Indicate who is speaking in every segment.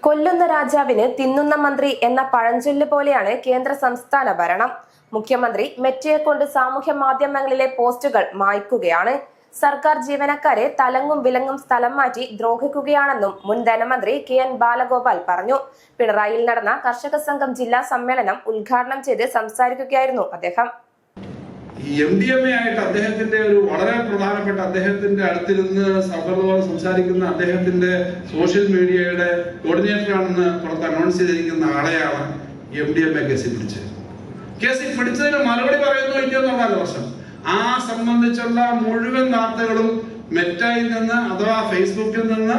Speaker 1: കൊല്ലുന്ന രാജാവിന് തിന്നുന്ന മന്ത്രി എന്ന പഴഞ്ചൊല്ല് പോലെയാണ് കേന്ദ്ര സംസ്ഥാന ഭരണം. മുഖ്യമന്ത്രി മെറ്റയെ കൊണ്ട് സാമൂഹ്യ മാധ്യമങ്ങളിലെ പോസ്റ്റുകൾ മായ്ക്കുകയാണ്. സർക്കാർ ജീവനക്കാരെ തലങ്ങും വിലങ്ങും സ്ഥലം മാറ്റി ദ്രോഹിക്കുകയാണെന്നും മുൻ ധനമന്ത്രി KN ബാലഗോപാൽ പറഞ്ഞു. പിണറായിയിൽ നടന്ന കർഷക സംഘം ജില്ലാ സമ്മേളനം ഉദ്ഘാടനം ചെയ്ത് സംസാരിക്കുകയായിരുന്നു അദ്ദേഹം.
Speaker 2: MDMA ആയിട്ട് അദ്ദേഹത്തിന്റെ ഒരു വളരെ പ്രധാനപ്പെട്ട അദ്ദേഹത്തിന്റെ അടുത്തിരുന്ന് സൗഹൃദത്തോടെ സംസാരിക്കുന്ന അദ്ദേഹത്തിന്റെ സോഷ്യൽ മീഡിയയുടെ കോർഡിനേറ്ററാണെന്ന് പുറത്ത് അനൗൺസ് ചെയ്തിരിക്കുന്ന ആളെയാണ് MDMA കേസിൽ പിടിച്ചതിന് മറുപടി പറയുന്നു എന്നുള്ളതല്ല പ്രശ്നം. ആ സംബന്ധിച്ചുള്ള മുഴുവൻ വാർത്തകളും മെറ്റയിൽ നിന്ന് അഥവാ ഫേസ്ബുക്കിൽ നിന്ന്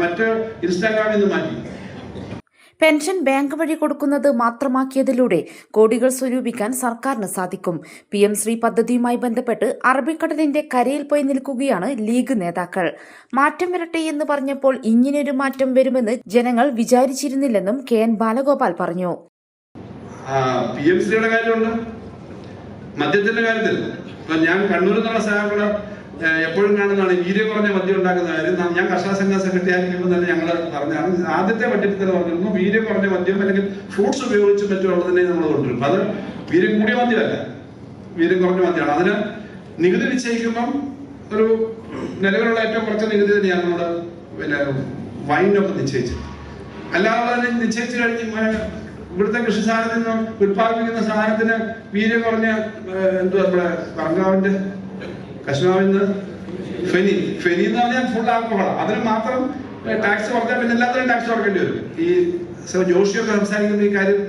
Speaker 2: മറ്റ് ഇൻസ്റ്റാഗ്രാമിൽ നിന്ന് മാറ്റി
Speaker 3: പെൻഷൻ ബാങ്ക് വഴി കൊടുക്കുന്നത് മാത്രമാക്കിയതിലൂടെ കോടികൾ സ്വരൂപിക്കാൻ സർക്കാരിന് സാധിക്കും. PM ശ്രീ പദ്ധതിയുമായി ബന്ധപ്പെട്ട് അറബിക്കടലിന്റെ കരയിൽ പോയി നിൽക്കുകയാണ് ലീഗ് നേതാക്കൾ. മാറ്റം വരട്ടെ എന്ന് പറഞ്ഞപ്പോൾ ഇങ്ങനെയൊരു മാറ്റം വരുമെന്ന് ജനങ്ങൾ വിചാരിച്ചിരുന്നില്ലെന്നും KN ബാലഗോപാൽ പറഞ്ഞു.
Speaker 2: PM ശ്രീയുടെ കാര്യമുണ്ട്, മദ്യത്തിന്റെ കാര്യത്തിൽ ഞാൻ കണ്ണൂരിൽ നിന്നുള്ള സഹാക്കള് എപ്പോഴും കാണുന്നതാണ് വീര്യം കുറഞ്ഞ മദ്യം ഉണ്ടാക്കുന്ന കാര്യം. ഞാൻ കർഷക സംഘ സെക്രട്ടറി ആയിരിക്കുമ്പോൾ തന്നെ ഞങ്ങൾ പറഞ്ഞാണ്, ആദ്യത്തെ ബഡ്ജറ്റിൽ തന്നെ പറഞ്ഞിരുന്നു വീര്യം കുറഞ്ഞ മദ്യം അല്ലെങ്കിൽ ഫ്രൂട്ട്സ് ഉപയോഗിച്ച് മറ്റുള്ളതിനെ നമ്മൾ കൊണ്ടുവരും. അത് വീര്യം കൂടിയ മദ്യമല്ല, വീര്യം കുറഞ്ഞ മദ്യമാണ്. അതിന് നികുതി നിശ്ചയിക്കുമ്പം ഒരു നിലവിലുള്ള ഏറ്റവും കുറച്ച നികുതി തന്നെയാണ് നമ്മൾ വൈനൊക്കെ നിശ്ചയിച്ചത്. അല്ലാതെ തന്നെ നിശ്ചയിച്ചു കഴിഞ്ഞ് ഇവിടുത്തെ കൃഷി സാധനത്തിൽ നിന്ന് ഉത്പാദിപ്പിക്കുന്ന സാധനത്തിന് വീര്യം കുറഞ്ഞ എന്തുവാ നമ്മുടെ കറങ്കാവിന്റെ കശ്മാവിന്ന് ഫെനി എന്ന് പറഞ്ഞാൽ ഫുൾ ആൽക്കഹോളാണ്. അതിന് മാത്രം ടാക്സ് കുറച്ചാൽ പിന്നെ എല്ലാത്തിനും ടാക്സ് കുറക്കേണ്ടി വരും. ഈ ജോഷിയൊക്കെ സംസാരിക്കുന്ന ഈ കാര്യം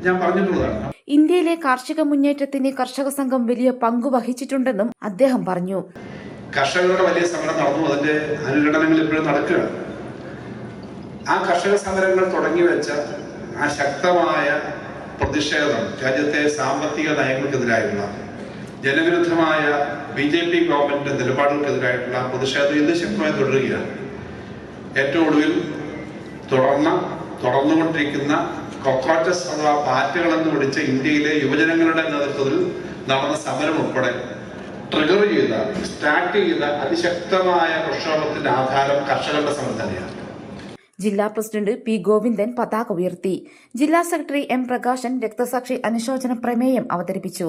Speaker 2: ഞാൻ പറഞ്ഞിട്ടുള്ളതാണ്.
Speaker 3: ഇന്ത്യയിലെ കാർഷിക മുന്നേറ്റത്തിന് കർഷക സംഘം വലിയ പങ്കു വഹിച്ചിട്ടുണ്ടെന്നും അദ്ദേഹം പറഞ്ഞു.
Speaker 2: കർഷകരുടെ വലിയ സമരം നടന്നു, അതിന്റെ അനുഘടനകൾ ഇപ്പോഴും നടക്കുകയാണ്. ആ കർഷക സമരങ്ങൾ തുടങ്ങി വെച്ച ആ ശക്തമായ പ്രതിഷേധം രാജ്യത്തെ സാമ്പത്തിക നയങ്ങൾക്കെതിരായിട്ടുള്ള ജനവിരുദ്ധമായ BJP ഗവൺമെന്റിന്റെ നിലപാടുകൾക്കെതിരായിട്ടുള്ള പ്രതിഷേധം ഇന്ന് ശക്തമായി തുടരുകയാണ്. ഏറ്റവും ഒടുവിൽ തുടർന്നുകൊണ്ടിരിക്കുന്ന കോക്രോച്ചസ് അഥവാ പാറ്റകളെന്ന് വിളിച്ച ഇന്ത്യയിലെ യുവജനങ്ങളുടെ നേതൃത്വത്തിൽ നടന്ന സമരം ഉൾപ്പെടെ സ്റ്റാർട്ട് ചെയ്ത അതിശക്തമായ പ്രക്ഷോഭത്തിന്റെ ആധാരം കർഷകരുടെ സമരം തന്നെയാണ്.
Speaker 3: ജില്ലാ പ്രസിഡന്റ് P ഗോവിന്ദൻ പതാക ഉയർത്തി. ജില്ലാ സെക്രട്ടറി M പ്രകാശൻ രക്തസാക്ഷി അനുശോചന പ്രമേയം അവതരിപ്പിച്ചു.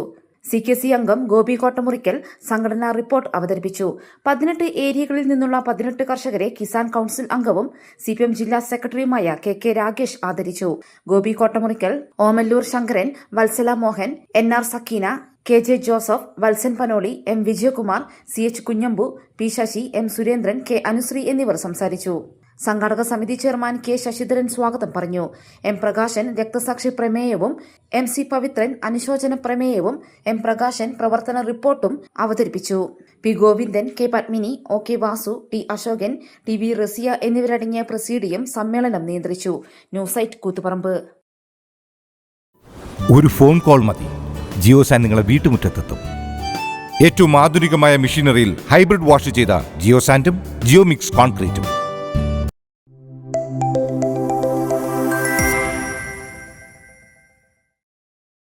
Speaker 3: CKC അംഗം ഗോപി കോട്ടമുറിക്കൽ സംഘടനാ റിപ്പോർട്ട് അവതരിപ്പിച്ചു. 18 ഏരിയകളിൽ നിന്നുള്ള 18 കർഷകരെ കിസാൻ കൌൺസിൽ അംഗവും CPM ജില്ലാ സെക്രട്ടറിയുമായ KK രാഗേഷ് ആദരിച്ചു. Gopi Kottamurikkal, Omallur Sankaran, Valsala Mohan, NR Sakkeena, KJ Joseph, Valsan Panoli, M Vijayakumar, CH Kunhambu, P Sasi, M Surendran, K Anusree എന്നിവർ സംസാരിച്ചു. സംഘാടക സമിതി ചെയർമാൻ K ശശിധരൻ സ്വാഗതം പറഞ്ഞു. M പ്രകാശൻ രക്തസാക്ഷി പ്രമേയവും MC പവിത്രൻ അനുശോചന പ്രമേയവും M പ്രകാശൻ പ്രവർത്തന റിപ്പോർട്ടും അവതരിപ്പിച്ചു. P Govindan, K Padmini, OK Vasu, T Ashokan, TV Raziya എന്നിവരടങ്ങിയ പ്രസീഡിയം സമ്മേളനം നിയന്ത്രിച്ചു. News site Koothuparamba.
Speaker 4: ഒരു ഫോൺ കോൾ മതി, ജിയോസാൻ നിങ്ങളെ വീട്ടുമുറ്റത്തെത്തും. ഏറ്റവും ആധുനികമായ മെഷീനറിയിൽ ഹൈബ്രിഡ് വാഷ് ചെയ്ത ജിയോസാൻഡും ജിയോ മിക്സ് കോൺക്രീറ്റും.